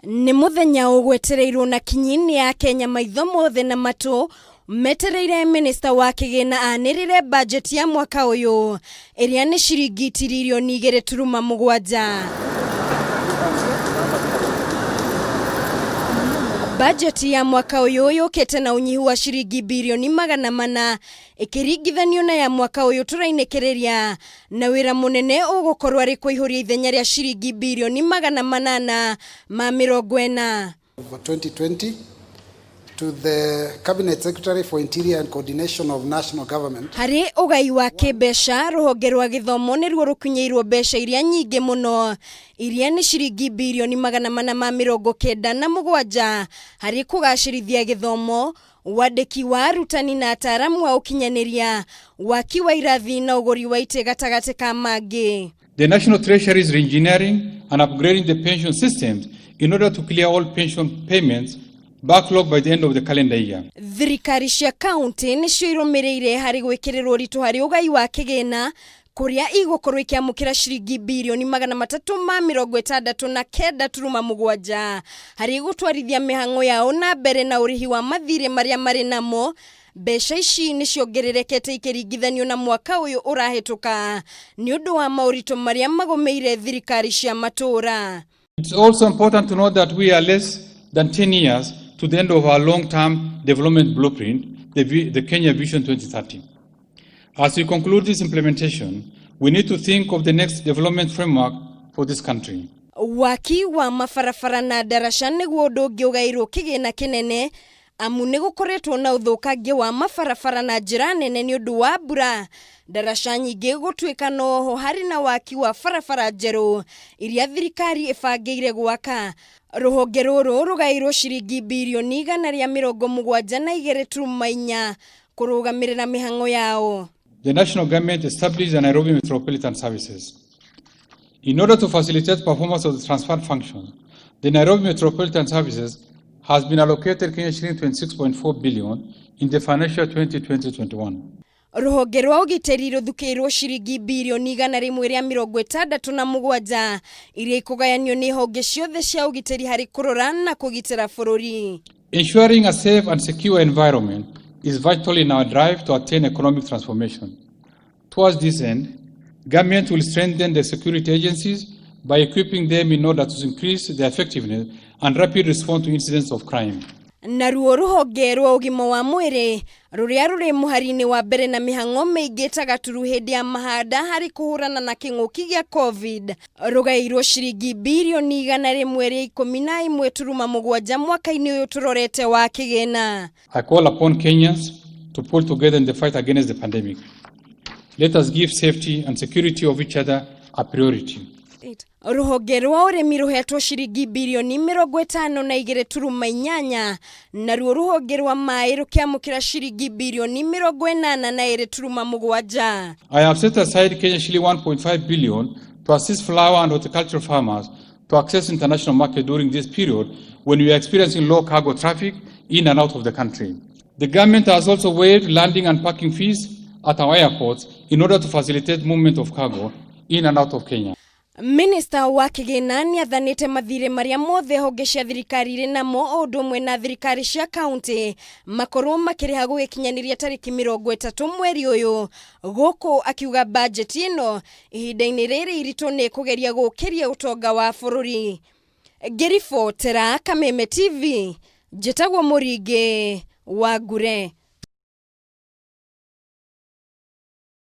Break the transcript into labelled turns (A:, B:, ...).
A: Ni muthenya ugwetereirwo na kinyini ya Kenya maitho mothe na matu metereire minister wa kigina anirire budget ya mwaka uyu iria ni ciringi tiririoni 2.7. Budget ya mwaka uyu yukite na unyihu wa ciringi bilioni 400 ikiringithanio na ya mwaka uyu turainekereria na wira munene ugukorwa ari kuihuria ithenya ria ciringi bilioni 840
B: for 2020 to the Cabinet Secretary for Interior and Coordination of National Government.
A: Hari ugai wa kibesha ruhonge rwa githomo niruo rukunyeirwo besha iria nyingi muno iria ni ciringi bilioni 497 hari kugacirithia githomo wandiki wa arutani na ataramu wa ukinyaniria waki wa irathi na uguri wa ite gatagati ka mangi.
C: The National Treasury is reengineering and upgrading the pension systems in order to clear all pension payments backlog by the end of the calendar year.
A: Thirikari cia county nicio irumireire hari gwikirirwo ritu hari ugai wa kigina kuria igukorwo ikiamukira ciringi bilioni 369.7 hari gutwarithia mihango yao na mbere na urihi wa mathire maria mari namo. Besha ici niciongererekete ikiringithanio na mwaka uyu urahituka ni undu wa maurito maria magomeire thirikari cia matura.
C: It's also important to note that we are less than 10 years to the end of our long-term development blueprint, the Kenya Vision 2030. As we conclude this implementation, we need to think of the next development framework for this country.
A: Waki wa mafarafara na darasha niguo undu ungi ugairwo kigina kinene amu nigukoretwo na uthukangia wa mafarafara na njira nene ni undu wa mbura. Darasha nyingi gutwika noho hari na waki wa farafara njeru iria thirikari ibangeire gwaka. Ruhonge ruru rugairwo ciringi bilioni 172.4 kurugamirira mihango yao.
C: The national government established the Nairobi Metropolitan Services. In order to facilitate performance of the transfer function, the Nairobi Metropolitan Services has been allocated Kenya shilling 26.4 billion in the financial 2020-21.
A: Ruhonge rwa ugiteri ruthukirwo ciringi bilioni 167 iria ikugayanio ni honge ciothe cia ugiteri hari kurora na kugitira bururi.
C: Ensuring a safe and secure environment is vital in our drive to attain economic transformation. Towards this end, government will strengthen the security agencies by equipping them in order to increase their effectiveness and rapid response to incidents of crime.
A: Naruo ruhonge rwa ugima wa mwiri ruria ruri muharini wa mbere na mihango miingi tagaturu hindi ya mahada hari kuhurana na king'uki gia COVID rugairwo ciringi bilioni 111.7 mwaka-ini uyu turorete wa kigina.
C: I call upon Kenyans to pull together in the fight against the pandemic. Let us give safety and security of each other a priority.
A: Ruhonge rwa urimi ruhetwo ciringi bilioni 52.8 naruo ruhonge rwa mai rukiamukira ciringi bilioni 82.7.
C: I have set aside Kenya shilling 1.5 billion to assist flower and horticultural farmers to access international market during this period when we are experiencing low cargo traffic in and out of the country. The government has also waived landing and parking fees at our airports in order to facilitate movement of cargo in and out of Kenya.
A: Minister wa kigina ni athanite mathire maria mothe honge cia thirikari ri namo undu mwe na thirikari cia county makorwo makiriha gugikinyaniria tariki 30 mweri uyu guku akiuga budget ino ihinda-ini riri iritu ni kugeria gukiria utonga wa bururi. Ngiribotera Kameme TV, njitagwo Muringi wa Ngure.